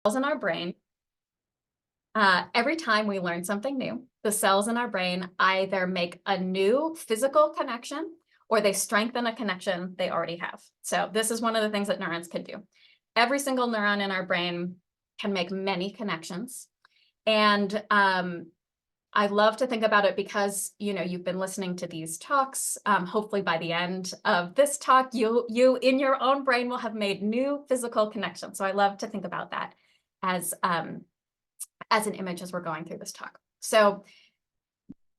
cells in our brain, every time we learn something new, the cells in our brain either make a new physical connection or they strengthen a connection they already have. So this is one of the things that neurons can do. Every single neuron in our brain can make many connections. And I love to think about it because, you've been listening to these talks. Hopefully by the end of this talk, you in your own brain will have made new physical connections. So I love to think about that as an image as we're going through this talk. So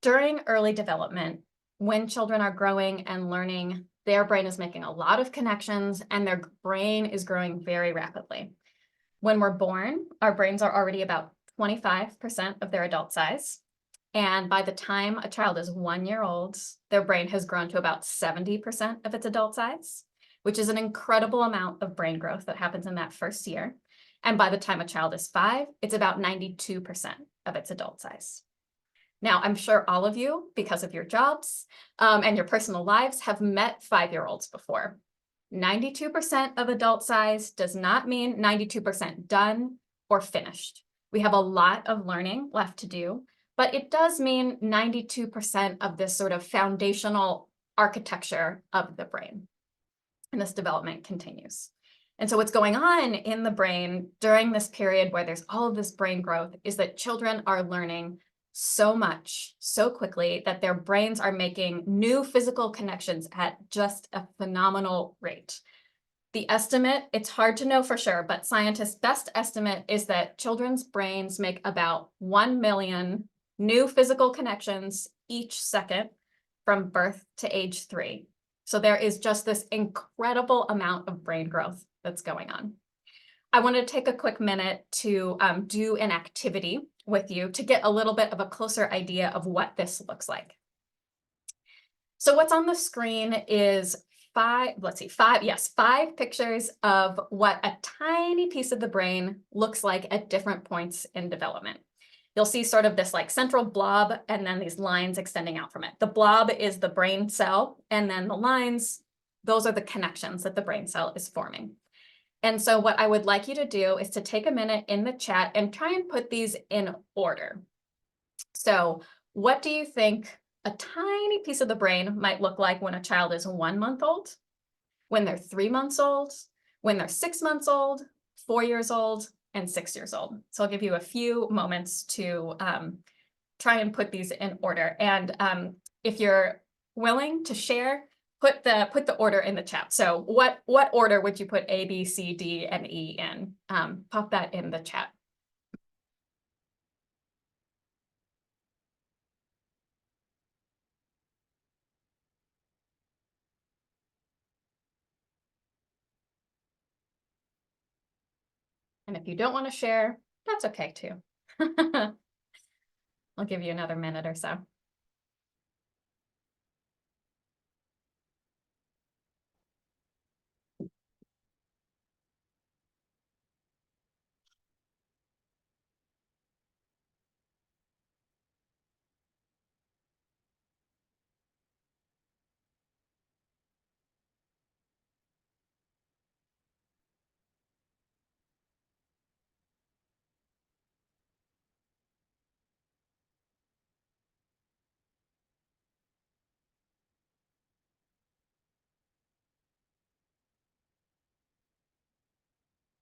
during early development, when children are growing and learning, their brain is making a lot of connections and their brain is growing very rapidly. When we're born, our brains are already about 25% of their adult size. And by the time a child is 1 year old, their brain has grown to about 70% of its adult size, which is an incredible amount of brain growth that happens in that first year. And by the time a child is 5, it's about 92% of its adult size. Now, I'm sure all of you, because of your jobs and your personal lives, have met 5-year-olds before. 92% of adult size does not mean 92% done or finished. We have a lot of learning left to do, but it does mean 92% of this sort of foundational architecture of the brain. And this development continues. And so what's going on in the brain during this period where there's all of this brain growth is that children are learning so much, so quickly, that their brains are making new physical connections at just a phenomenal rate. The estimate, it's hard to know for sure, but scientists' best estimate is that children's brains make about 1 million new physical connections each second from birth to age 3. So there is just this incredible amount of brain growth that's going on. I want to take a quick minute to do an activity with you to get a little bit of a closer idea of what this looks like. So what's on the screen is five pictures of what a tiny piece of the brain looks like at different points in development. You'll see sort of this like central blob and then these lines extending out from it. The blob is the brain cell, and then the lines, those are the connections that the brain cell is forming. And so what I would like you to do is to take a minute in the chat and try and put these in order. So what do you think a tiny piece of the brain might look like when a child is 1 month old, when they're 3 months old, when they're 6 months old, 4 years old, and 6 years old? So I'll give you a few moments to try and put these in order. And if you're willing to share, put the order in the chat. So what order would you put A, B, C, D, and E in? Pop that in the chat. And if you don't want to share, that's okay too. I'll give you another minute or so.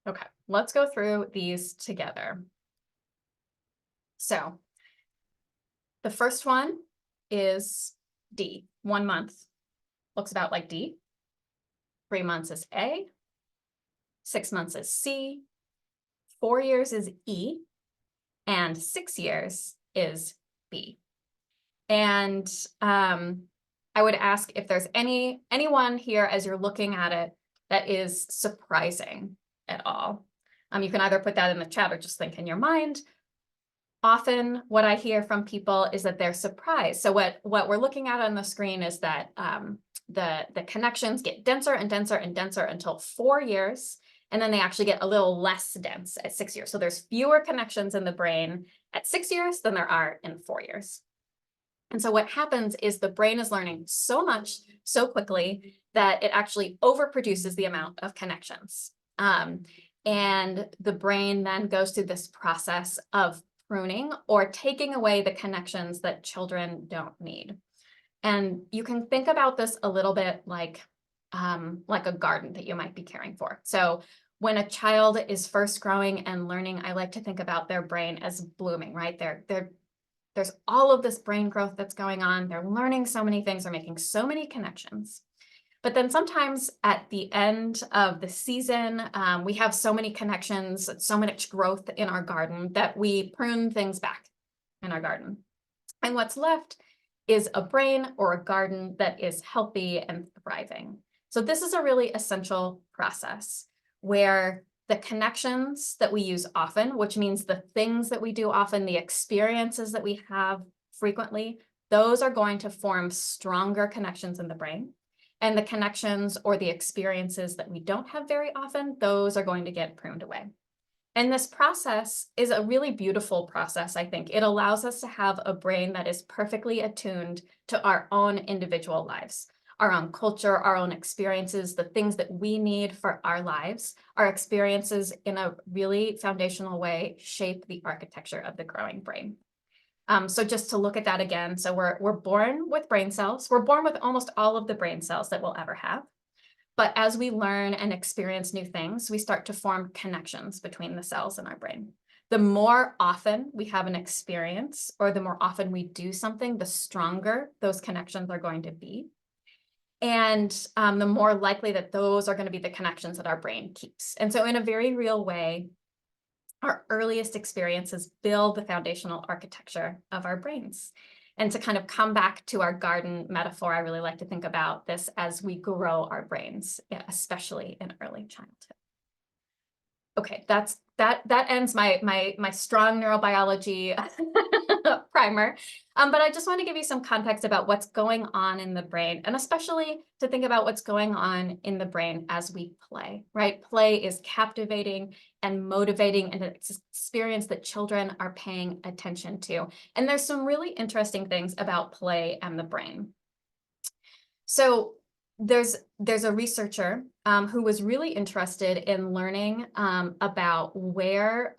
Okay, let's go through these together. So the first one is D, 1 month. Looks about like D. 3 months is A. 6 months is C. 4 years is E. And 6 years is B. And I would ask if there's anyone here as you're looking at it that is surprising at all. You can either put that in the chat or just think in your mind. Often what I hear from people is that they're surprised. So what we're looking at on the screen is that the connections get denser and denser and denser until 4 years, and then they actually get a little less dense at 6 years. So there's fewer connections in the brain at 6 years than there are in 4 years. And so what happens is the brain is learning so much so quickly that it actually overproduces the amount of connections. And the brain then goes through this process of pruning or taking away the connections that children don't need. And you can think about this a little bit like a garden that you might be caring for. So when a child is first growing and learning, I like to think about their brain as blooming, right? There's all of this brain growth that's going on. They're learning so many things, they're making so many connections. But then sometimes at the end of the season, we have so many connections, so much growth in our garden that we prune things back in our garden. And what's left is a brain or a garden that is healthy and thriving. So this is a really essential process where the connections that we use often, which means the things that we do often, the experiences that we have frequently, those are going to form stronger connections in the brain. And the connections or the experiences that we don't have very often, those are going to get pruned away. And this process is a really beautiful process, I think. It allows us to have a brain that is perfectly attuned to our own individual lives, our own culture, our own experiences, the things that we need for our lives. Our experiences in a really foundational way shape the architecture of the growing brain. So just to look at that again, so we're born with brain cells. We're born with almost all of the brain cells that we'll ever have. But as we learn and experience new things, we start to form connections between the cells in our brain. The more often we have an experience or the more often we do something, the stronger those connections are going to be. And the more likely that those are going to be the connections that our brain keeps. And so in a very real way, our earliest experiences build the foundational architecture of our brains. And to kind of come back to our garden metaphor, I really like to think about this as we grow our brains, especially in early childhood. Okay, that ends my strong neurobiology primer. But I just want to give you some context about what's going on in the brain, and especially to think about what's going on in the brain as we play, right? Play is captivating and motivating, and it's an experience that children are paying attention to. And there's some really interesting things about play and the brain. So there's a researcher who was really interested in learning about where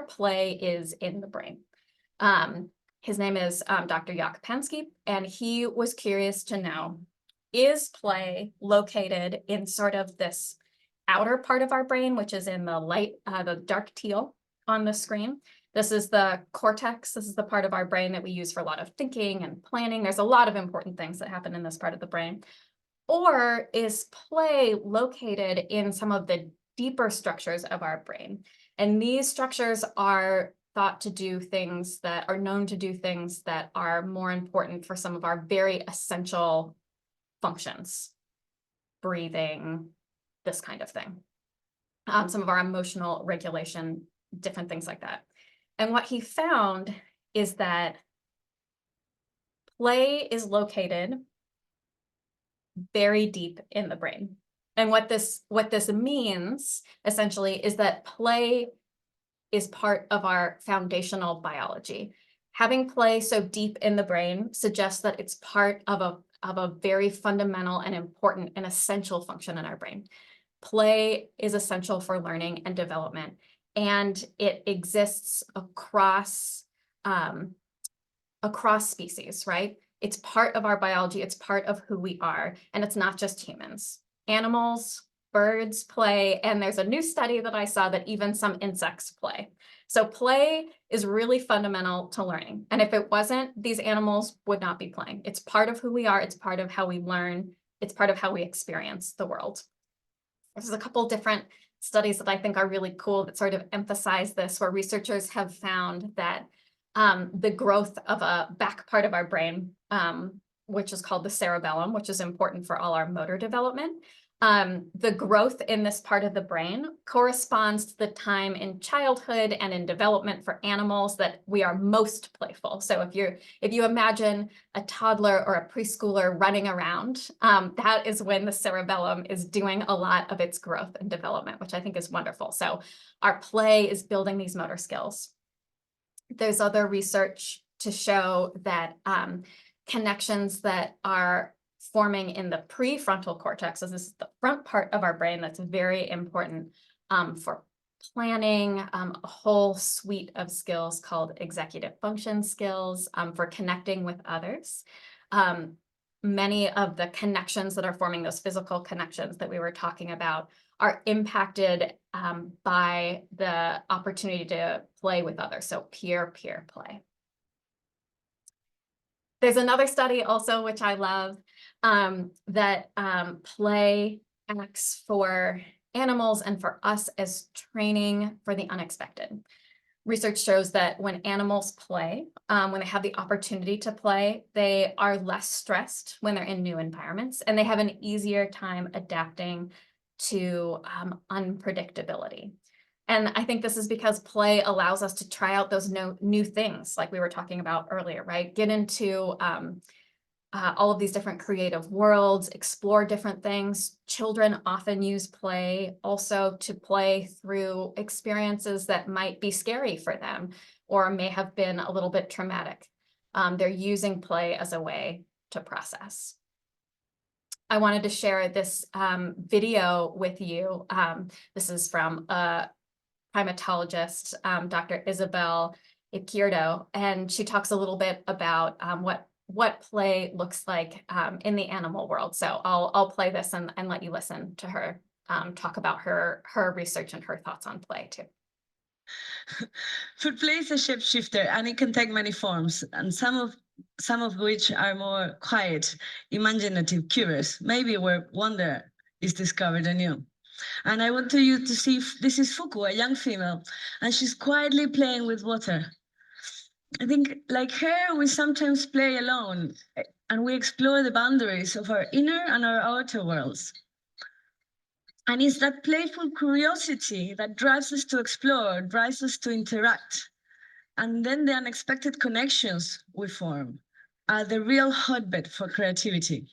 play is in the brain. His name is Dr. Yakopensky, and he was curious to know, is play located in sort of this outer part of our brain, which is in the dark teal on the screen? This is the cortex. This is the part of our brain that we use for a lot of thinking and planning. There's a lot of important things that happen in this part of the brain. Or is play located in some of the deeper structures of our brain? And these structures are thought to do things that are known to do things that are more important for some of our very essential functions, breathing, this kind of thing. Some of our emotional regulation, different things like that. And what he found is that play is located very deep in the brain. And what this means essentially is that play is part of our foundational biology. Having play so deep in the brain suggests that it's part of a very fundamental and important and essential function in our brain. Play is essential for learning and development, and it exists across species, right? It's part of our biology, it's part of who we are, and it's not just humans. Animals, birds play, and there's a new study that I saw that even some insects play. So play is really fundamental to learning. And if it wasn't, these animals would not be playing. It's part of who we are, it's part of how we learn, it's part of how we experience the world. There's a couple different studies that I think are really cool that sort of emphasize this, where researchers have found that the growth of a back part of our brain, which is called the cerebellum, which is important for all our motor development. The growth in this part of the brain corresponds to the time in childhood and in development for animals that we are most playful. So if you imagine a toddler or a preschooler running around, that is when the cerebellum is doing a lot of its growth and development, which I think is wonderful. So our play is building these motor skills. There's other research to show that connections that are forming in the prefrontal cortex, so this is the front part of our brain that's very important, for planning, a whole suite of skills called executive function skills, for connecting with others. Many of the connections that are forming those physical connections that we were talking about are impacted by the opportunity to play with others, so peer-peer play. There's another study also, which I love, that play acts for animals and for us as training for the unexpected. Research shows that when animals play, when they have the opportunity to play, they are less stressed when they're in new environments, and they have an easier time adapting to unpredictability. And I think this is because play allows us to try out those new things, like we were talking about earlier, right? Get into all of these different creative worlds, explore different things. Children often use play also to play through experiences that might be scary for them or may have been a little bit traumatic. They're using play as a way to process. I wanted to share this video with you. This is from a primatologist, Dr. Isabel Izquierdo, and she talks a little bit about what play looks like in the animal world. So I'll play this and let you listen to her talk about her research and her thoughts on play too. Food play is a shapeshifter, and it can take many forms, and some of which are more quiet, imaginative, curious, maybe where wonder is discovered anew. And I want you to see, this is Fuku, a young female, and she's quietly playing with water. I think, like her, we sometimes play alone, and we explore the boundaries of our inner and our outer worlds. And it's that playful curiosity that drives us to explore, drives us to interact. And then the unexpected connections we form are the real hotbed for creativity.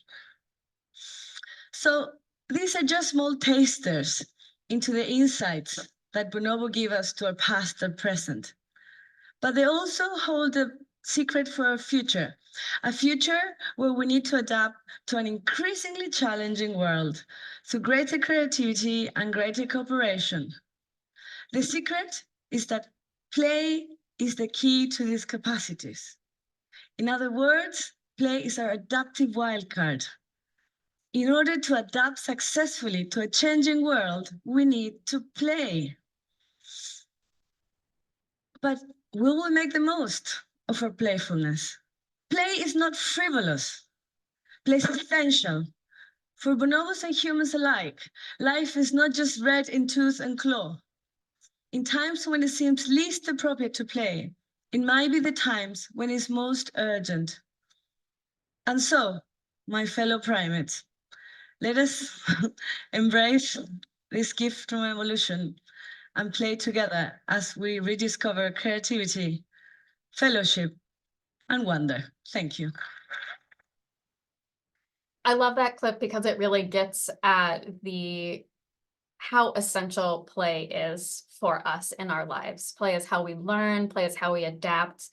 So these are just small tasters into the insights that Bonobo give us to our past and present. But they also hold a secret for our future, a future where we need to adapt to an increasingly challenging world through greater creativity and greater cooperation. The secret is that play is the key to these capacities. In other words, play is our adaptive wildcard. In order to adapt successfully to a changing world, we need to play. But will we make the most of our playfulness? Play is not frivolous. Play is essential. For bonobos and humans alike, life is not just read in tooth and claw. In times when it seems least appropriate to play, it might be the times when it's most urgent. And so, my fellow primates, let us embrace this gift from evolution and play together as we rediscover creativity, fellowship, and wonder. Thank you. I love that clip because it really gets at how essential play is for us in our lives. Play is how we learn, play is how we adapt.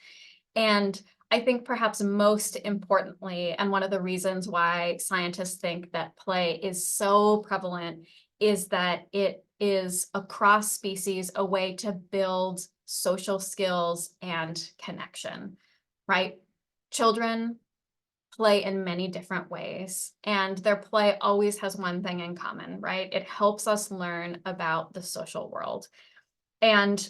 And I think perhaps most importantly, and one of the reasons why scientists think that play is so prevalent is that it is across species a way to build social skills and connection, right? Children play in many different ways, and their play always has one thing in common, right? It helps us learn about the social world. And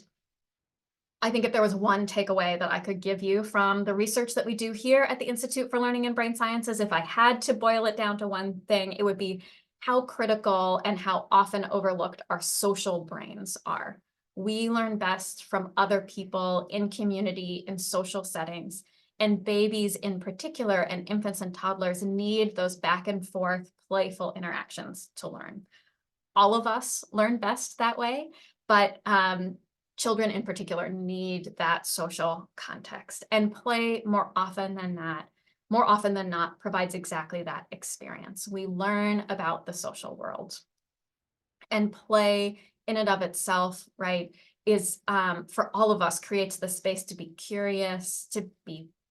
I think if there was one takeaway that I could give you from the research that we do here at the Institute for Learning and Brain Sciences, if I had to boil it down to one thing, it would be how critical and how often overlooked our social brains are. We learn best from other people in community, in social settings, and babies in particular, and infants and toddlers need those back and forth playful interactions to learn. All of us learn best that way, but children in particular need that social context, and play more often than not provides exactly that experience. We learn about the social world, and play in and of itself, right, is for all of us creates the space to be curious,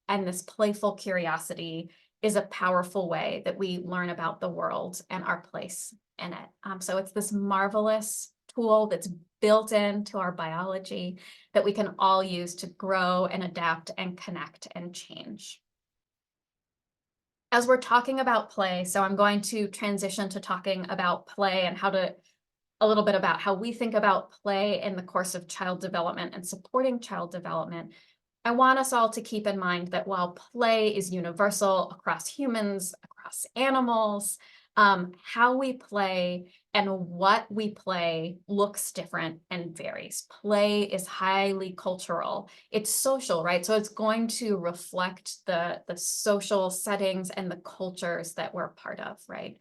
and this playful curiosity is a powerful way that we learn about the world and our place in it. So it's this marvelous tool that's built into our biology that we can all use to grow and adapt and connect and change. As we're talking about play, so I'm going to transition to talking about play and a little bit about how we think about play in the course of child development and supporting child development. I want us all to keep in mind that while play is universal across humans, across animals, how we play and what we play looks different and varies. Play is highly cultural. It's social, right? So it's going to reflect the social settings and the cultures that we're part of, right?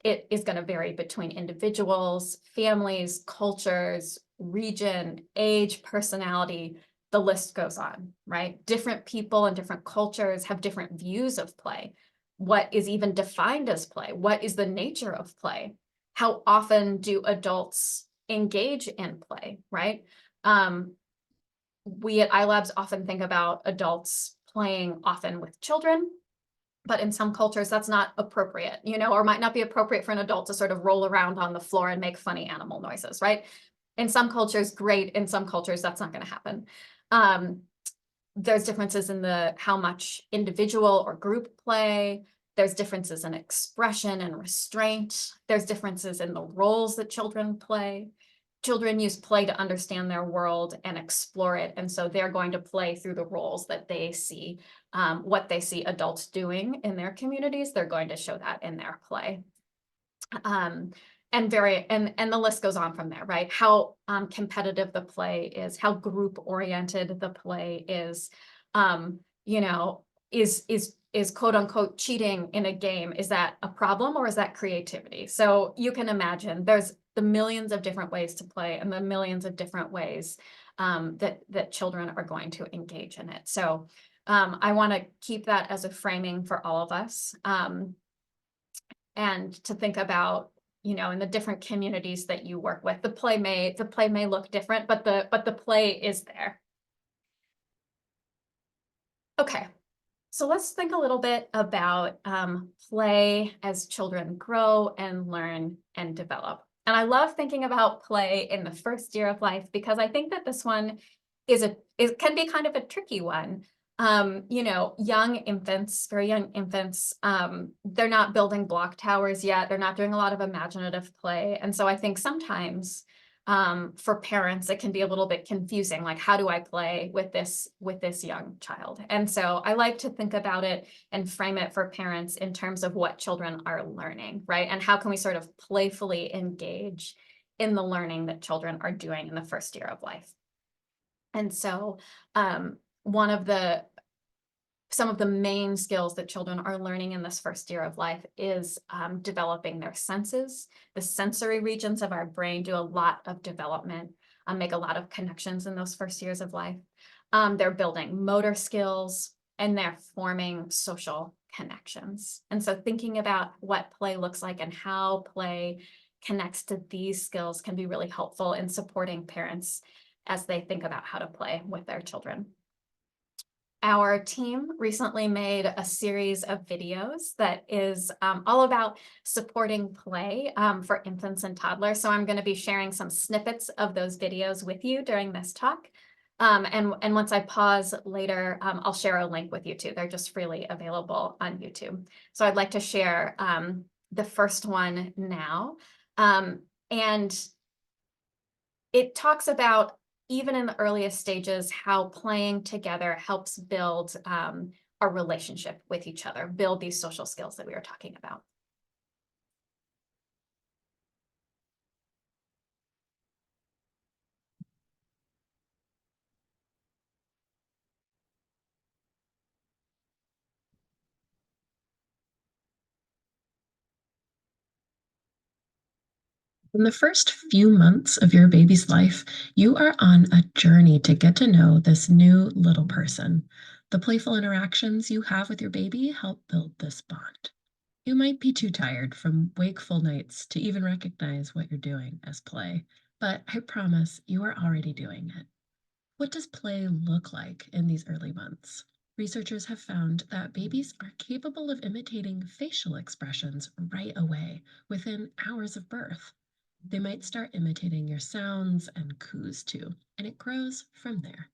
It is going to vary between individuals, families, cultures, region, age, personality. The list goes on, right? Different people and different cultures have different views of play. What is even defined as play? What is the nature of play? How often do adults engage in play, right? We at iLabs often think about adults playing often with children, but in some cultures that's not appropriate, or might not be appropriate for an adult to sort of roll around on the floor and make funny animal noises, right? In some cultures, great. In some cultures, that's not going to happen. There's differences in how much individual or group play. There's differences in expression and restraint. There's differences in the roles that children play. Children use play to understand their world and explore it. And so they're going to play through the roles that they see, what they see adults doing in their communities. They're going to show that in their play. And the list goes on from there, right? How competitive the play is, how group oriented the play is, is quote unquote cheating in a game. Is that a problem or is that creativity? So you can imagine there's the millions of different ways to play and the millions of different ways that children are going to engage in it. So I want to keep that as a framing for all of us. And to think about, in the different communities that you work with, the play may look different, but the play is there. Okay, so let's think a little bit about play as children grow and learn and develop. And I love thinking about play in the first year of life because I think that this one it can be kind of a tricky one. Young infants, very young infants, they're not building block towers yet. They're not doing a lot of imaginative play. And so I think sometimes for parents, it can be a little bit confusing. Like, how do I play with this young child? And so I like to think about it and frame it for parents in terms of what children are learning, right? And how can we sort of playfully engage in the learning that children are doing in the first year of life? And so some of the main skills that children are learning in this first year of life is developing their senses. The sensory regions of our brain do a lot of development, make a lot of connections in those first years of life. They're building motor skills and they're forming social connections. And so thinking about what play looks like and how play connects to these skills can be really helpful in supporting parents as they think about how to play with their children. Our team recently made a series of videos that is all about supporting play for infants and toddlers. So I'm going to be sharing some snippets of those videos with you during this talk. And once I pause later, I'll share a link with you too. They're just freely available on YouTube. So I'd like to share the first one now. And it talks about, even in the earliest stages, how playing together helps build our relationship with each other, build these social skills that we were talking about. In the first few months of your baby's life, you are on a journey to get to know this new little person. The playful interactions you have with your baby help build this bond. You might be too tired from wakeful nights to even recognize what you're doing as play, but I promise you are already doing it. What does play look like in these early months? Researchers have found that babies are capable of imitating facial expressions right away within hours of birth. They might start imitating your sounds and coos too, and it grows from there.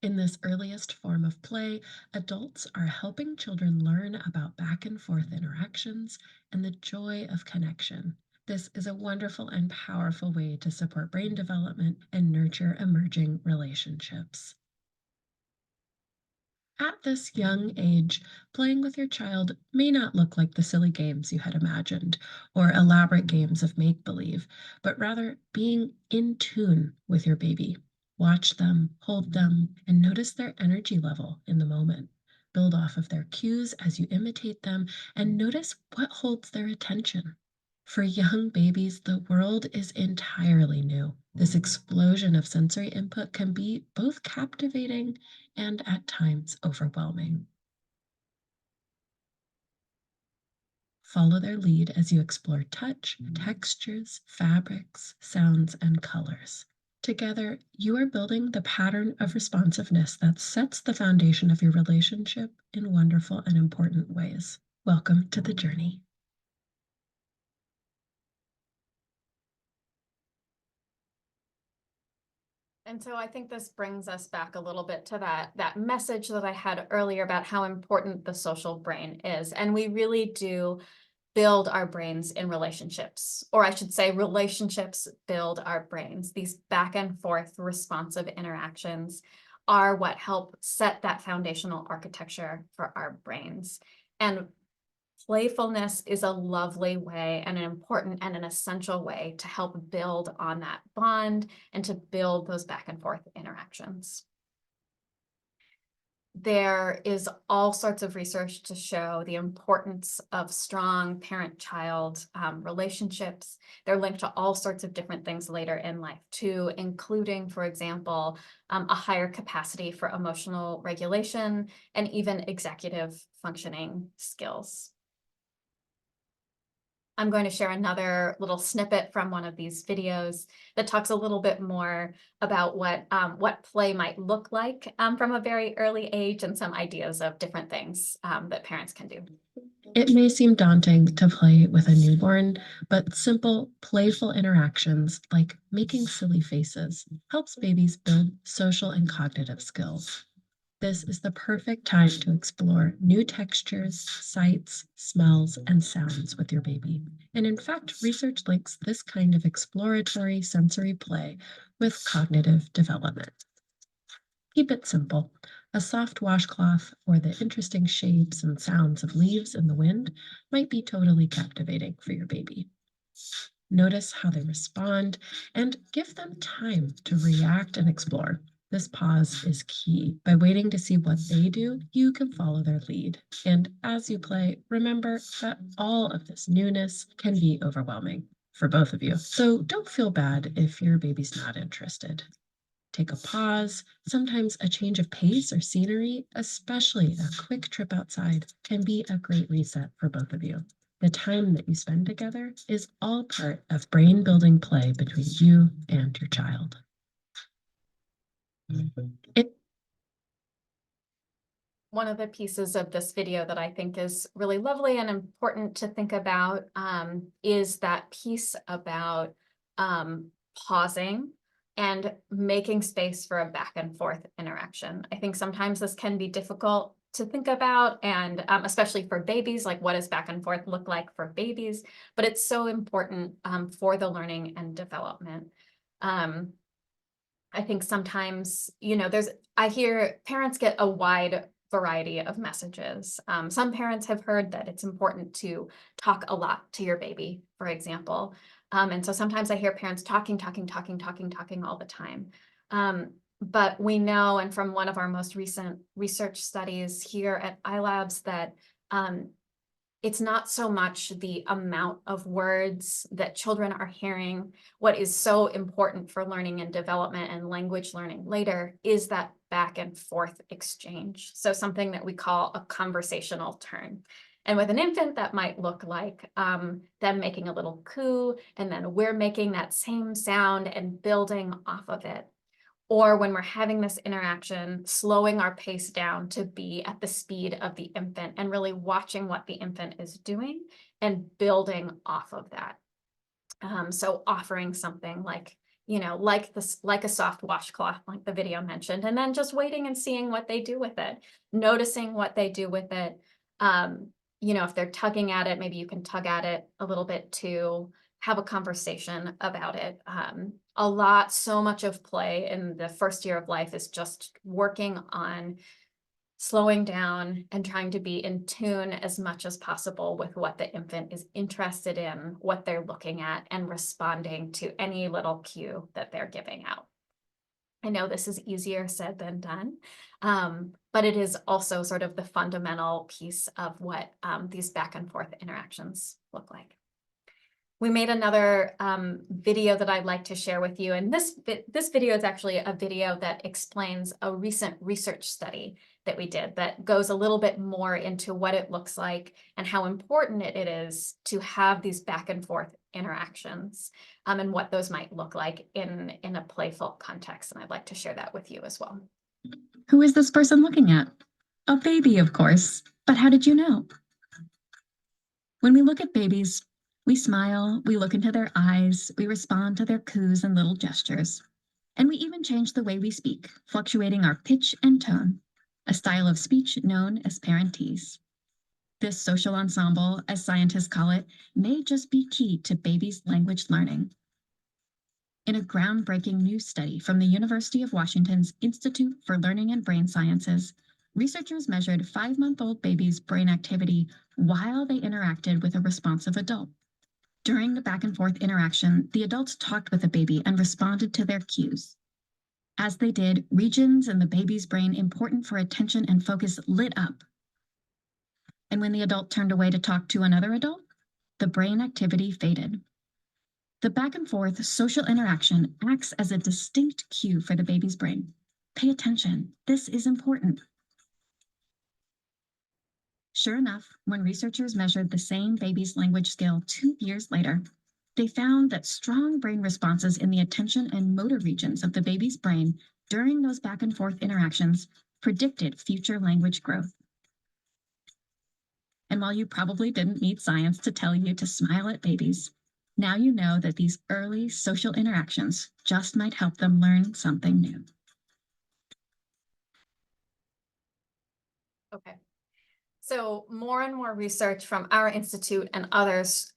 In this earliest form of play, adults are helping children learn about back and forth interactions and the joy of connection. This is a wonderful and powerful way to support brain development and nurture emerging relationships. At this young age, playing with your child may not look like the silly games you had imagined or elaborate games of make believe, but rather being in tune with your baby. Watch them, hold them, and notice their energy level in the moment. Build off of their cues as you imitate them and notice what holds their attention. For young babies, the world is entirely new. This explosion of sensory input can be both captivating and at times overwhelming. Follow their lead as you explore touch, textures, fabrics, sounds, and colors. Together, you are building the pattern of responsiveness that sets the foundation of your relationship in wonderful and important ways. Welcome to the journey. And so I think this brings us back a little bit to that message that I had earlier about how important the social brain is. And we really do build our brains in relationships, or I should say relationships build our brains. These back and forth responsive interactions are what help set that foundational architecture for our brains. And playfulness is a lovely way and an important and an essential way to help build on that bond and to build those back and forth interactions. There is all sorts of research to show the importance of strong parent-child relationships. They're linked to all sorts of different things later in life too, including, for example, a higher capacity for emotional regulation and even executive functioning skills. I'm going to share another little snippet from one of these videos that talks a little bit more about what play might look like from a very early age and some ideas of different things that parents can do. It may seem daunting to play with a newborn, but simple, playful interactions like making silly faces helps babies build social and cognitive skills. This is the perfect time to explore new textures, sights, smells, and sounds with your baby. And in fact, research links this kind of exploratory sensory play with cognitive development. Keep it simple. A soft washcloth or the interesting shapes and sounds of leaves in the wind might be totally captivating for your baby. Notice how they respond and give them time to react and explore. This pause is key. By waiting to see what they do, you can follow their lead. And as you play, remember that all of this newness can be overwhelming for both of you. So don't feel bad if your baby's not interested. Take a pause. Sometimes a change of pace or scenery, especially a quick trip outside, can be a great reset for both of you. The time that you spend together is all part of brain building play between you and your child. One of the pieces of this video that I think is really lovely and important to think about is that piece about pausing and making space for a back and forth interaction. I think sometimes this can be difficult to think about, and especially for babies, like what does back and forth look like for babies, but it's so important for the learning and development. I think sometimes, I hear parents get a wide variety of messages. Some parents have heard that it's important to talk a lot to your baby, for example. And so sometimes I hear parents talking all the time. But we know, and from one of our most recent research studies here at iLabs, that it's not so much the amount of words that children are hearing. What is so important for learning and development and language learning later is that back and forth exchange. So something that we call a conversational turn. And with an infant, that might look like them making a little coo, and then we're making that same sound and building off of it. Or when we're having this interaction, slowing our pace down to be at the speed of the infant and really watching what the infant is doing and building off of that. So offering something like, like this, like a soft washcloth, like the video mentioned, and then just waiting and seeing what they do with it, noticing what they do with it. If they're tugging at it, maybe you can tug at it a little bit too, have a conversation about it. So much of play in the first year of life is just working on slowing down and trying to be in tune as much as possible with what the infant is interested in, what they're looking at, and responding to any little cue that they're giving out. I know this is easier said than done, but it is also sort of the fundamental piece of what these back and forth interactions look like. We made another video that I'd like to share with you. And this video is actually a video that explains a recent research study that we did that goes a little bit more into what it looks like and how important it is to have these back and forth interactions and what those might look like in a playful context. And I'd like to share that with you as well. Who is this person looking at? A baby, of course. But how did you know? When we look at babies, we smile, we look into their eyes, we respond to their coos and little gestures. And we even change the way we speak, fluctuating our pitch and tone, a style of speech known as parentese. This social ensemble, as scientists call it, may just be key to babies' language learning. In a groundbreaking new study from the University of Washington's Institute for Learning and Brain Sciences, researchers measured 5-month-old babies' brain activity while they interacted with a responsive adult. During the back and forth interaction, the adults talked with the baby and responded to their cues. As they did, regions in the baby's brain important for attention and focus lit up. And when the adult turned away to talk to another adult, the brain activity faded. The back and forth social interaction acts as a distinct cue for the baby's brain. Pay attention, this is important. Sure enough, when researchers measured the same baby's language skill 2 years later, they found that strong brain responses in the attention and motor regions of the baby's brain during those back and forth interactions predicted future language growth. And while you probably didn't need science to tell you to smile at babies, now you know that these early social interactions just might help them learn something new. Okay. So more and more research from our institute and others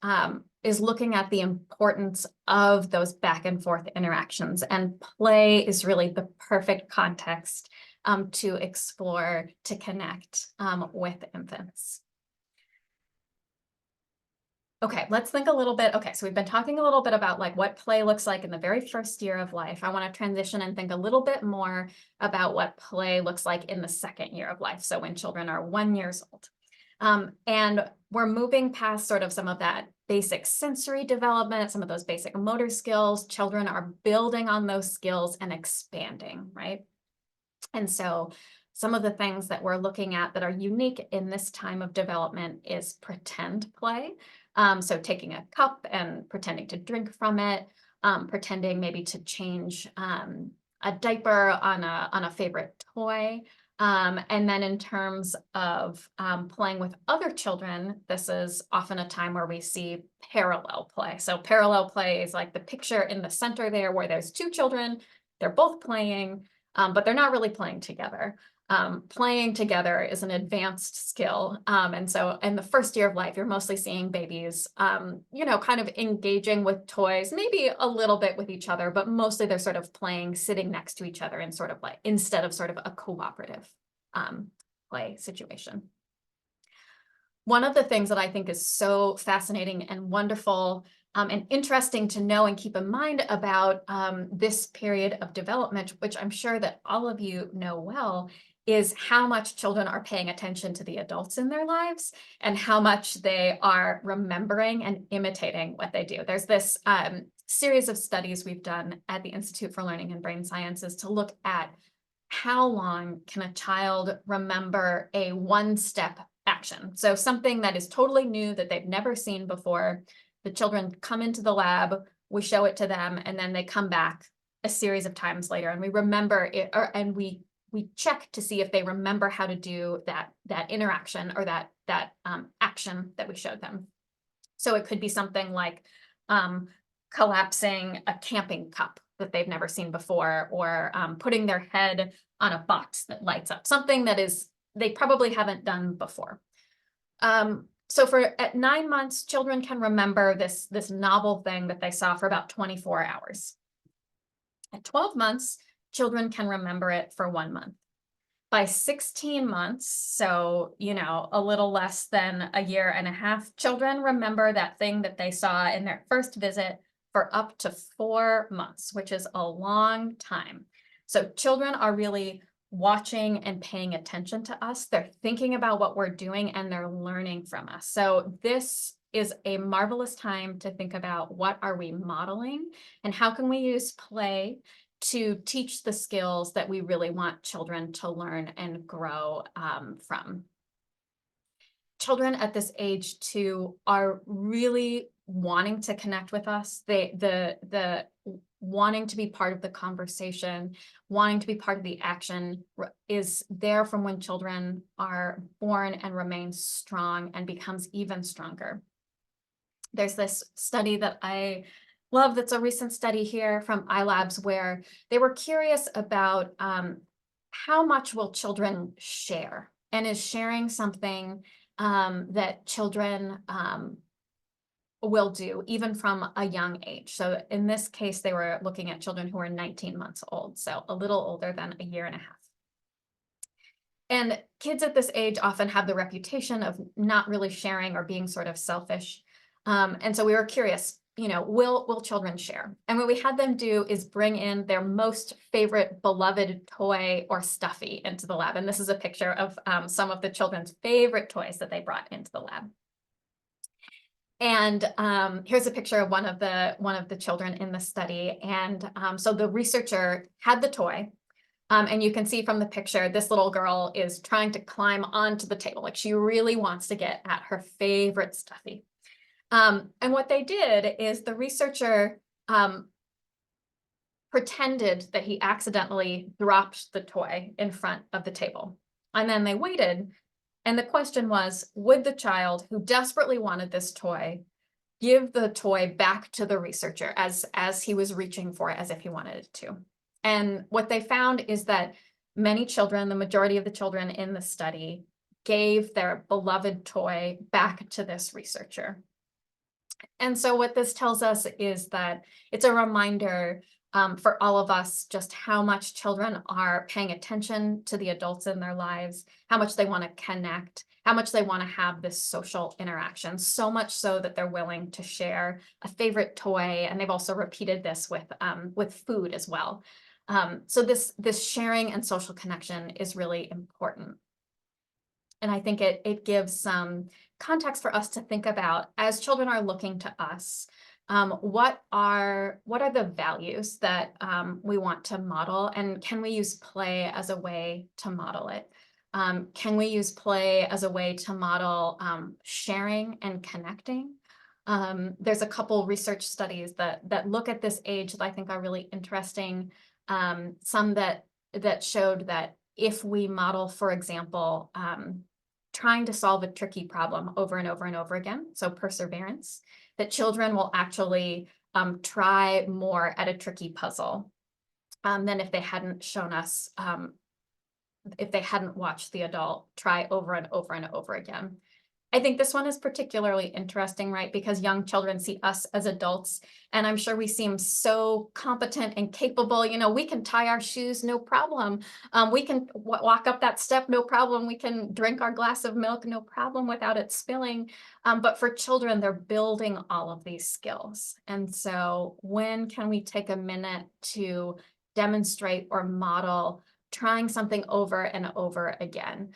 is looking at the importance of those back and forth interactions, and play is really the perfect context to explore, to connect with infants. Okay, let's think a little bit. Okay, so we've been talking a little bit about like what play looks like in the very first year of life. I want to transition and think a little bit more about what play looks like in the second year of life. So when children are 1 year old. And we're moving past sort of some of that basic sensory development, some of those basic motor skills. Children are building on those skills and expanding, right? And so some of the things that we're looking at that are unique in this time of development is pretend play. So taking a cup and pretending to drink from it, pretending maybe to change a diaper on a favorite toy. And then in terms of playing with other children, this is often a time where we see parallel play. So parallel play is like the picture in the center there where there's 2 children, they're both playing, but they're not really playing together. Playing together is an advanced skill. And so in the first year of life, you're mostly seeing babies, kind of engaging with toys, maybe a little bit with each other, but mostly they're sort of playing, sitting next to each other and sort of like, instead of sort of a cooperative play situation. One of the things that I think is so fascinating and wonderful and interesting to know and keep in mind about this period of development, which I'm sure that all of you know well, is how much children are paying attention to the adults in their lives and how much they are remembering and imitating what they do. There's this series of studies we've done at the Institute for Learning and Brain Sciences to look at how long can a child remember a one-step action. So something that is totally new that they've never seen before. The children come into the lab, we show it to them, and then they come back a series of times later and we remember it, and we check to see if they remember how to do that interaction or that action that we showed them. So it could be something like collapsing a camping cup that they've never seen before, or putting their head on a box that lights up, something that they probably haven't done before. So at 9 months, children can remember this novel thing that they saw for about 24 hours. At 12 months, children can remember it for 1 month. By 16 months, so, a little less than a year and a half, children remember that thing that they saw in their first visit for up to 4 months, which is a long time. So children are really watching and paying attention to us. They're thinking about what we're doing and they're learning from us. So this is a marvelous time to think about, what are we modeling and how can we use play to teach the skills that we really want children to learn and grow from. Children at this age too are really wanting to connect with us. The wanting to be part of the conversation, wanting to be part of the action is there from when children are born and remains strong and becomes even stronger. There's this study that I love that's a recent study here from iLabs, where they were curious about how much will children share, and is sharing something that children will do even from a young age. So in this case, they were looking at children who are 19 months old, so a little older than a year and a half. And kids at this age often have the reputation of not really sharing or being sort of selfish. And so we were curious, will children share? And what we had them do is bring in their most favorite beloved toy or stuffy into the lab. And this is a picture of some of the children's favorite toys that they brought into the lab. And here's a picture of one of the children in the study. And so the researcher had the toy. And you can see from the picture, this little girl is trying to climb onto the table. Like, she really wants to get at her favorite stuffy. And what they did is the researcher pretended that he accidentally dropped the toy in front of the table. And then they waited. And the question was, would the child who desperately wanted this toy give the toy back to the researcher as he was reaching for it, as if he wanted it to? And what they found is that many children, the majority of the children in the study, gave their beloved toy back to this researcher. And so what this tells us is that it's a reminder for all of us just how much children are paying attention to the adults in their lives, how much they want to connect, how much they want to have this social interaction, so much so that they're willing to share a favorite toy. And they've also repeated this with food as well. So this sharing and social connection is really important. And I think it gives some context for us to think about, as children are looking to us, what are the values that we want to model, and can we use play as a way to model it? Can we use play as a way to model sharing and connecting? There's a couple research studies that look at this age that I think are really interesting. Some that showed that if we model, for example, trying to solve a tricky problem over and over and over again, so perseverance, that children will actually try more at a tricky puzzle than if they hadn't shown us, if they hadn't watched the adult try over and over and over again. I think this one is particularly interesting, right? Because young children see us as adults, and I'm sure we seem so competent and capable. We can tie our shoes, no problem. We can walk up that step, no problem. We can drink our glass of milk, no problem, without it spilling. But for children, they're building all of these skills. And so when can we take a minute to demonstrate or model trying something over and over again?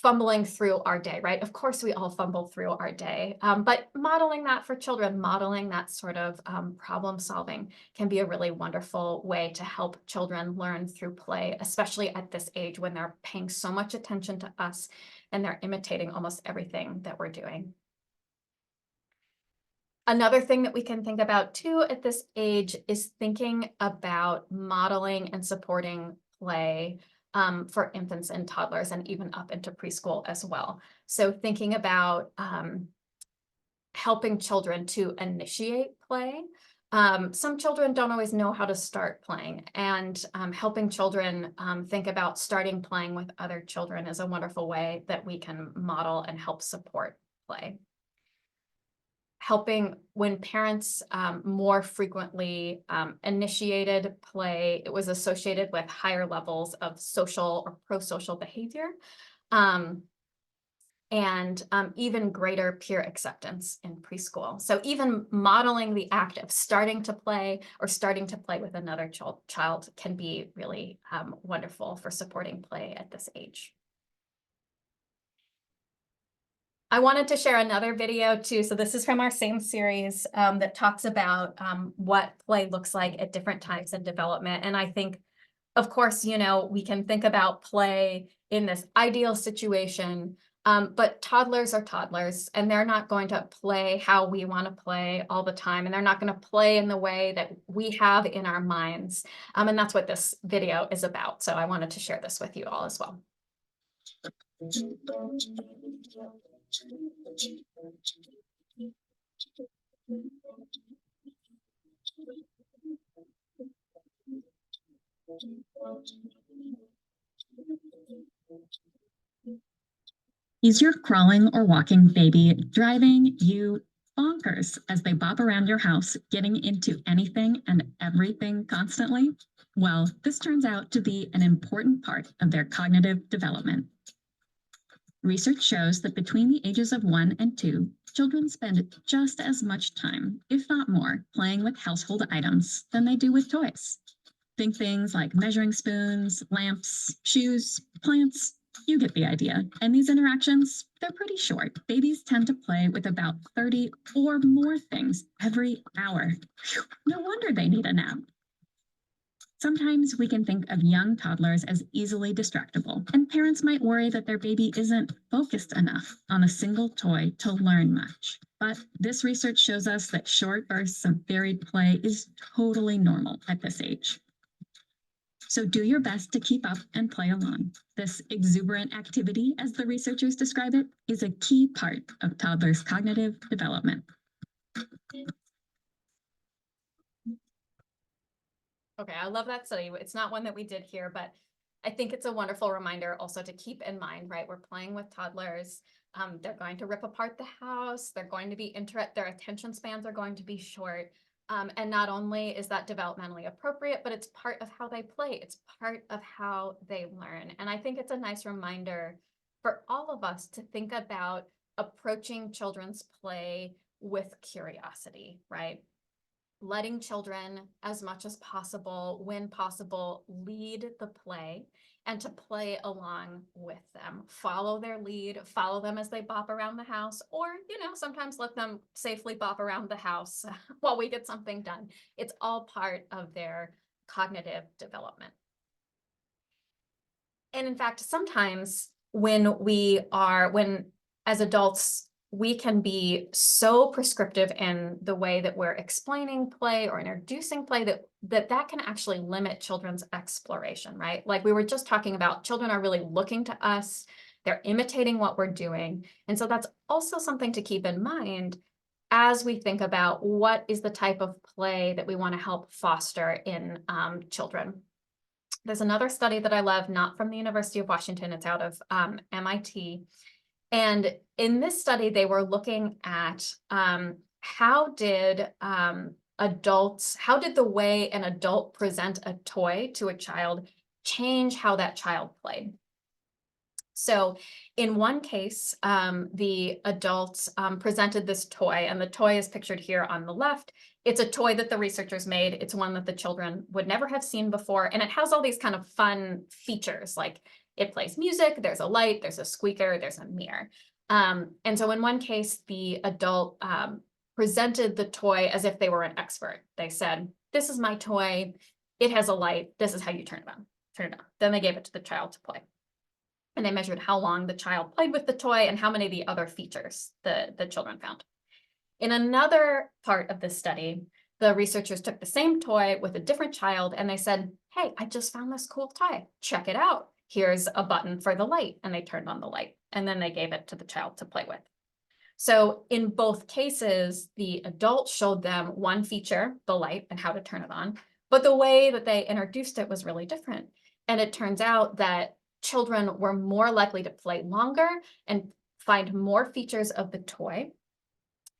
Fumbling through our day, right? Of course, we all fumble through our day, but modeling that for children, modeling that sort of problem solving can be a really wonderful way to help children learn through play, especially at this age when they're paying so much attention to us and they're imitating almost everything that we're doing. Another thing that we can think about too at this age is thinking about modeling and supporting play for infants and toddlers, and even up into preschool as well. So thinking about helping children to initiate play. Some children don't always know how to start playing, and helping children think about starting playing with other children is a wonderful way that we can model and help support play. Helping when parents more frequently initiated play, it was associated with higher levels of social or pro-social behavior. And even greater peer acceptance in preschool. So even modeling the act of starting to play or starting to play with another child can be really wonderful for supporting play at this age. I wanted to share another video too. So this is from our same series that talks about what play looks like at different times in development. And I think, of course, you know, we can think about play in this ideal situation. But toddlers are toddlers, and they're not going to play how we want to play all the time, and they're not going to play in the way that we have in our minds. And that's what this video is about. So I wanted to share this with you all as well. Is your crawling or walking baby driving you bonkers as they bop around your house, getting into anything and everything constantly? Well, this turns out to be an important part of their cognitive development. Research shows that between the ages of 1 and 2, children spend just as much time, if not more, playing with household items than they do with toys. Think things like measuring spoons, lamps, shoes, plants. You get the idea. And these interactions, they're pretty short. Babies tend to play with about 30 or more things every hour. Whew, no wonder they need a nap. Sometimes we can think of young toddlers as easily distractible, and parents might worry that their baby isn't focused enough on a single toy to learn much. But this research shows us that short bursts of varied play is totally normal at this age. So do your best to keep up and play along. This exuberant activity, as the researchers describe it, is a key part of toddlers' cognitive development. Okay, I love that study. It's not one that we did here, but I think it's a wonderful reminder also to keep in mind, right? We're playing with toddlers. They're going to rip apart the house. They're going to be their attention spans are going to be short. And not only is that developmentally appropriate, but it's part of how they play. It's part of how they learn. And I think it's a nice reminder for all of us to think about approaching children's play with curiosity, right? Letting children, as much as possible, when possible, lead the play and to play along with them. Follow their lead, follow them as they bop around the house, or, you know, sometimes let them safely bop around the house while we get something done. It's all part of their cognitive development. And in fact, sometimes when as adults, we can be so prescriptive in the way that we're explaining play or introducing play that can actually limit children's exploration, right? Like we were just talking about, children are really looking to us, they're imitating what we're doing. And so that's also something to keep in mind as we think about what is the type of play that we want to help foster in children. There's another study that I love, not from the University of Washington, it's out of MIT. And in this study, they were looking at how did the way an adult present a toy to a child change how that child played? So in one case, the adults presented this toy, and the toy is pictured here on the left. It's a toy that the researchers made. It's one that the children would never have seen before. And it has all these kind of fun features, like it plays music, there's a light, there's a squeaker, there's a mirror. And so in one case, the adult presented the toy as if they were an expert. They said, this is my toy, it has a light, this is how you turn it on. Then they gave it to the child to play. And they measured how long the child played with the toy and how many of the other features the children found. In another part of this study, the researchers took the same toy with a different child and they said, hey, I just found this cool toy, check it out. Here's a button for the light, and they turned on the light, and then they gave it to the child to play with. So in both cases, the adult showed them one feature, the light, and how to turn it on, but the way that they introduced it was really different. And it turns out that children were more likely to play longer and find more features of the toy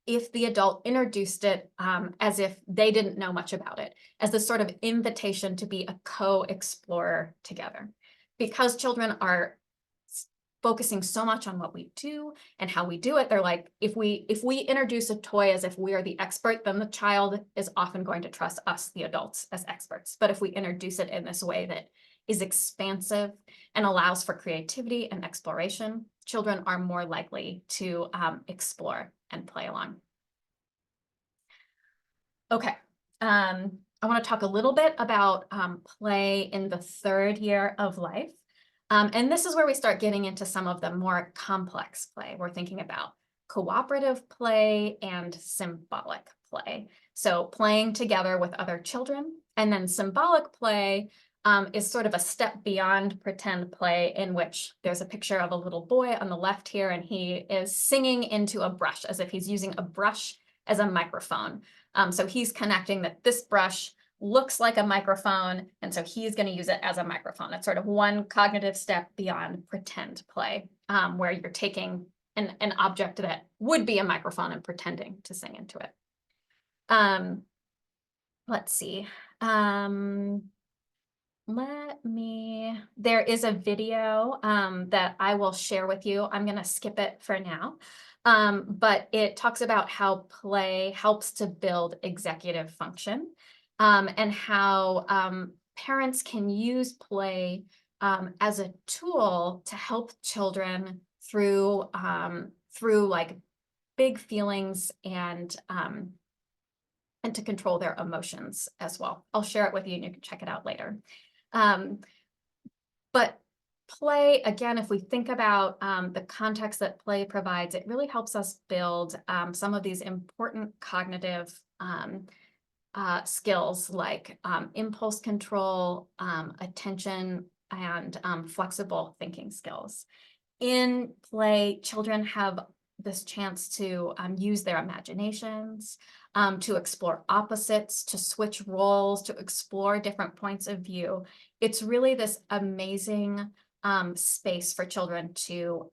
if the adult introduced it as if they didn't know much about it, as this sort of invitation to be a co-explorer together. Because children are focusing so much on what we do and how we do it, they're like, if we introduce a toy as if we are the expert, then the child is often going to trust us, the adults, as experts. But if we introduce it in this way that is expansive and allows for creativity and exploration, children are more likely to explore and play along. Okay, I want to talk a little bit about play in the 3rd year of life. And this is where we start getting into some of the more complex play. We're thinking about cooperative play and symbolic play. So playing together with other children, and then symbolic play is sort of a step beyond pretend play, in which there's a picture of a little boy on the left here, and he is singing into a brush as if he's using a brush as a microphone. So he's connecting that this brush looks like a microphone, and so he's going to use it as a microphone. It's sort of one cognitive step beyond pretend play, where you're taking an object that would be a microphone and pretending to sing into it. Let's see. There is a video that I will share with you. I'm going to skip it for now. But it talks about how play helps to build executive function, and how parents can use play as a tool to help children through like big feelings and to control their emotions as well. I'll share it with you and you can check it out later. But play, again, if we think about the context that play provides, it really helps us build some of these important cognitive skills like impulse control, attention, and flexible thinking skills. In play, children have this chance to use their imaginations, to explore opposites, to switch roles, to explore different points of view. It's really this amazing space for children to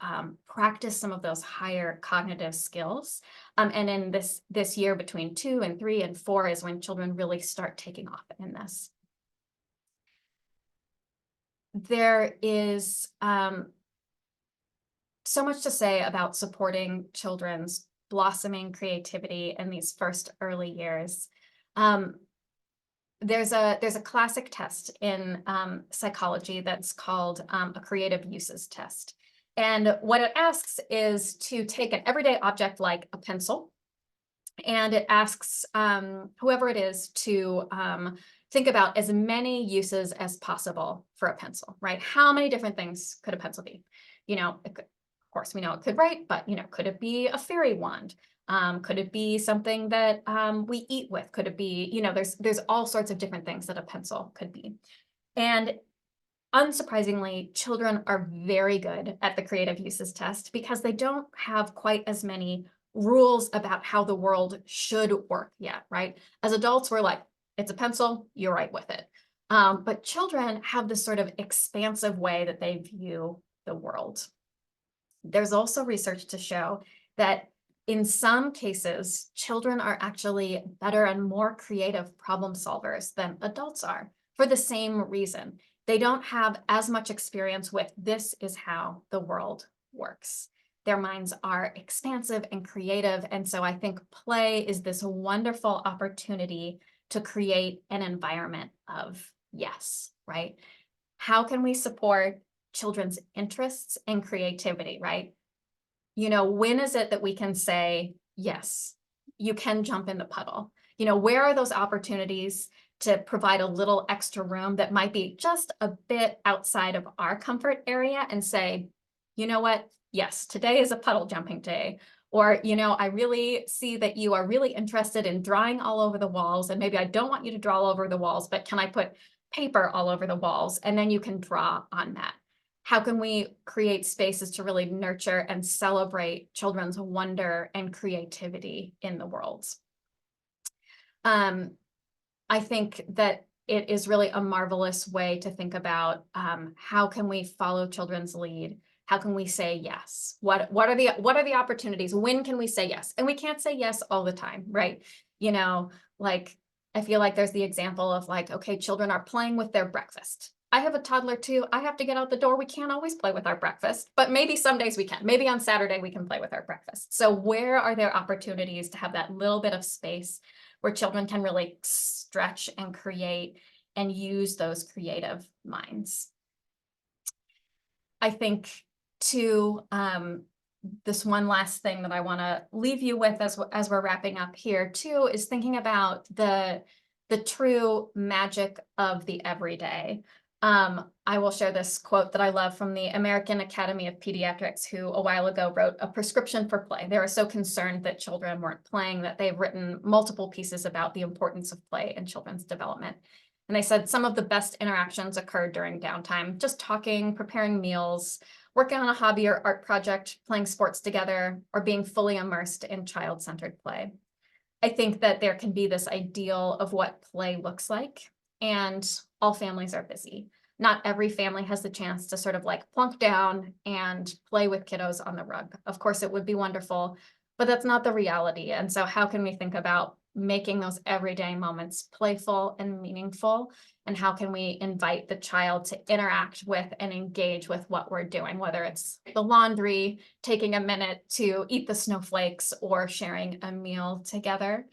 practice some of those higher cognitive skills. And in this year between 2 and 3 and 4 is when children really start taking off in this. There is so much to say about supporting children's blossoming creativity in these first early years. There's a classic test in psychology that's called a creative uses test. And what it asks is to take an everyday object like a pencil, and it asks whoever it is to think about as many uses as possible for a pencil, right? How many different things could a pencil be? You know, it could, of course, we know it could write, but, you know, could it be a fairy wand? Could it be something that we eat with? Could it be, you know, there's all sorts of different things that a pencil could be. And unsurprisingly, children are very good at the creative uses test because they don't have quite as many rules about how the world should work yet, right? As adults, we're like, it's a pencil, you write with it. But children have this sort of expansive way that they view the world. There's also research to show that in some cases, children are actually better and more creative problem solvers than adults are for the same reason. They don't have as much experience with this is how the world works. Their minds are expansive and creative. And so I think play is this wonderful opportunity to create an environment of yes, right? How can we support children's interests and creativity, right? You know, when is it that we can say, yes, you can jump in the puddle? You know, where are those opportunities to provide a little extra room that might be just a bit outside of our comfort area and say, you know what? Yes, today is a puddle jumping day. Or, you know, I really see that you are really interested in drawing all over the walls, and maybe I don't want you to draw all over the walls, but can I put paper all over the walls? And then you can draw on that. How can we create spaces to really nurture and celebrate children's wonder and creativity in the world? I think that it is really a marvelous way to think about how can we follow children's lead? How can we say yes? What are the opportunities? When can we say yes? And we can't say yes all the time, right? You know, like I feel like there's the example of like, okay, children are playing with their breakfast. I have a toddler too. I have to get out the door. We can't always play with our breakfast, but maybe some days we can. Maybe on Saturday we can play with our breakfast. So where are there opportunities to have that little bit of space where children can really stretch and create and use those creative minds? I think too, this one last thing that I want to leave you with as we're wrapping up here too is thinking about the true magic of the everyday. I will share this quote that I love from the American Academy of Pediatrics, who a while ago wrote a prescription for play. They were so concerned that children weren't playing that they've written multiple pieces about the importance of play in children's development. And they said some of the best interactions occurred during downtime, just talking, preparing meals, working on a hobby or art project, playing sports together, or being fully immersed in child-centered play. I think that there can be this ideal of what play looks like, and all families are busy. Not every family has the chance to sort of like plunk down and play with kiddos on the rug. Of course, it would be wonderful, but that's not the reality. And so how can we think about making those everyday moments playful and meaningful? And how can we invite the child to interact with and engage with what we're doing, whether it's the laundry, taking a minute to eat the snowflakes, or sharing a meal together?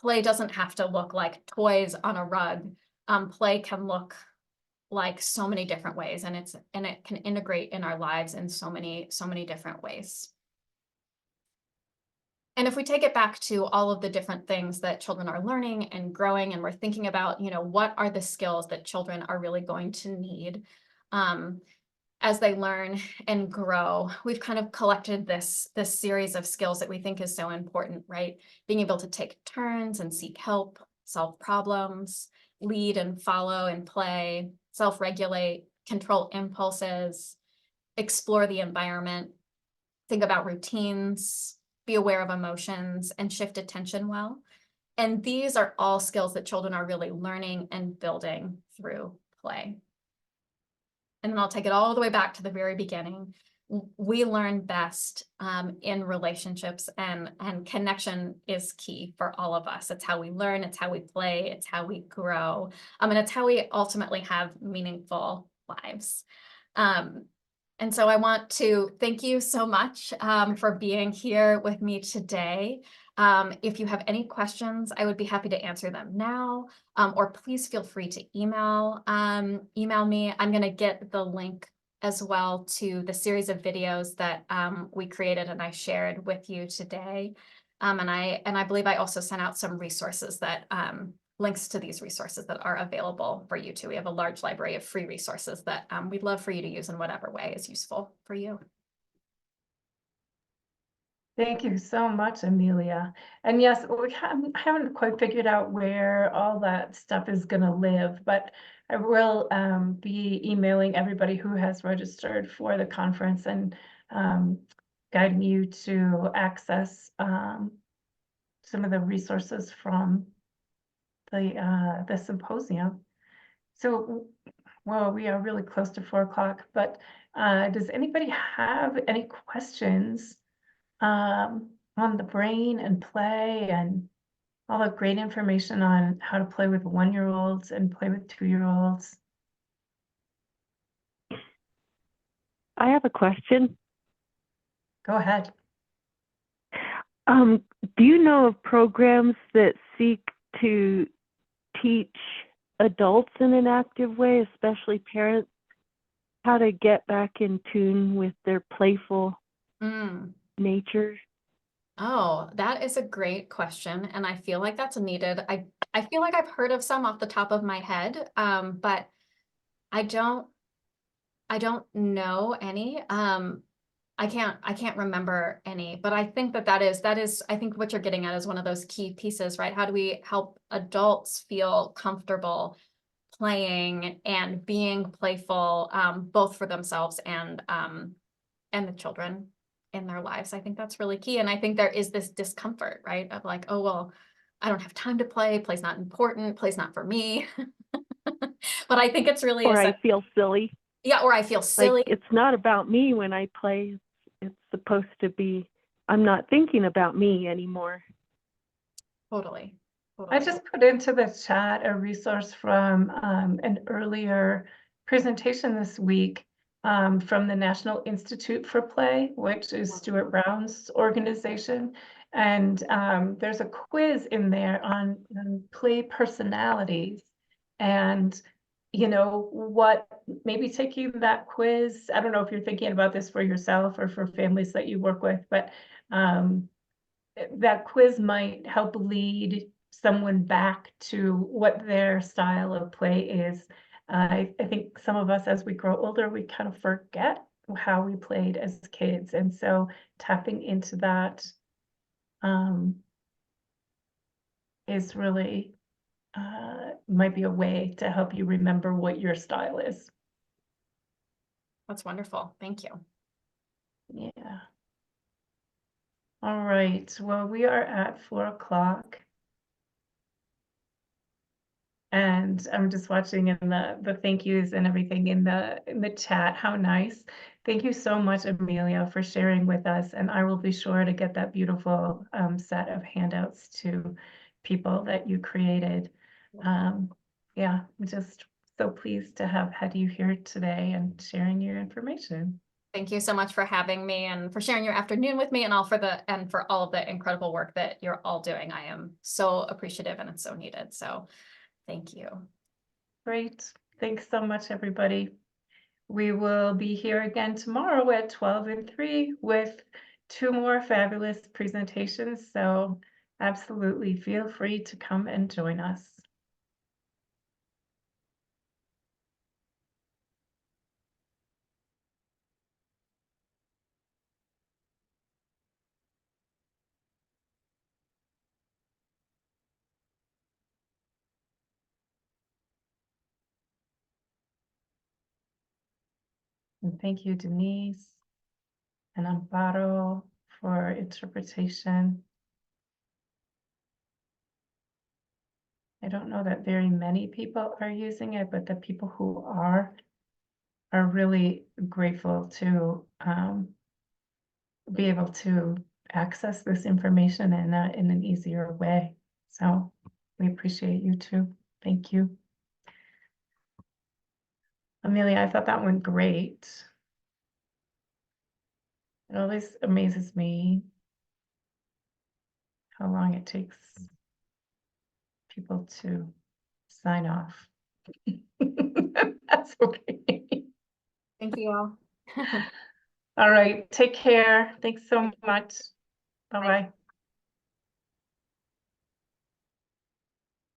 Play doesn't have to look like toys on a rug. Play can look like so many different ways, and it can integrate in our lives in so many different ways. And if we take it back to all of the different things that children are learning and growing, and we're thinking about, you know, what are the skills that children are really going to need as they learn and grow, we've kind of collected this series of skills that we think is so important, right? Being able to take turns and seek help, solve problems, lead and follow and play, self-regulate, control impulses, explore the environment, think about routines, be aware of emotions, and shift attention well. And these are all skills that children are really learning and building through play. And then I'll take it all the way back to the very beginning. We learn best in relationships, and connection is key for all of us. It's how we learn, it's how we play, it's how we grow, and it's how we ultimately have meaningful lives. And so I want to thank you so much for being here with me today. If you have any questions, I would be happy to answer them now, or please feel free to email me. I'm going to get the link as well to the series of videos that we created and I shared with you today. And I believe I also sent out some resources that links to these resources that are available for you too. We have a large library of free resources that we'd love for you to use in whatever way is useful for you. Thank you so much, Amelia. And yes, we haven't quite figured out where all that stuff is going to live, but I will be emailing everybody who has registered for the conference and guiding you to access some of the resources from the symposium. So, well, we are really close to 4 o'clock, but does anybody have any questions on the brain and play and all the great information on how to play with 1-year-olds and play with 2-year-olds? I have a question. Go ahead. Do you know of programs that seek to teach adults in an active way, especially parents, how to get back in tune with their playful nature? Oh, that is a great question. And I feel like that's needed. I feel like I've heard of some off the top of my head, but I don't know any. I can't remember any, but I think that is, I think what you're getting at is one of those key pieces, right? How do we help adults feel comfortable playing and being playful, both for themselves and the children in their lives. I think that's really key. And I think there is this discomfort, right? Of like, oh, well, I don't have time to play. Play's not important. Play's not for me. But I think it's really, Or I feel silly. yeah, or I feel silly. Like it's not about me when I play. It's supposed to be, I'm not thinking about me anymore. Totally. I just put into the chat a resource from an earlier presentation this week from the National Institute for Play, which is Stuart Brown's organization. And there's a quiz in there on play personalities. And, you know, what maybe taking that quiz, I don't know if you're thinking about this for yourself or for families that you work with, but that quiz might help lead someone back to what their style of play is. I think some of us, as we grow older, we kind of forget how we played as kids. And so tapping into that is really, might be a way to help you remember what your style is. That's wonderful. Thank you. Yeah. All right, well, we are at 4 o'clock. And I'm just watching in the thank yous and everything in the chat. How nice. Thank you so much, Amelia, for sharing with us. And I will be sure to get that beautiful set of handouts to people that you created. Yeah, I'm just so pleased to have had you here today and sharing your information. Thank you so much for having me and for sharing your afternoon with me and for all of the incredible work that you're all doing. I am so appreciative and it's so needed. So thank you. Great. Thanks so much, everybody. We will be here again tomorrow at 12 and 3 with 2 more fabulous presentations. So absolutely feel free to come and join us. And thank you, Denise and Amparo, for interpretation. I don't know that very many people are using it, but the people who are really grateful to be able to access this information in an easier way. So we appreciate you too. Thank you. Amelia, I thought that went great. It always amazes me how long it takes people to sign off. That's okay. Thank you all. All right, take care. Thanks so much. Bye-bye.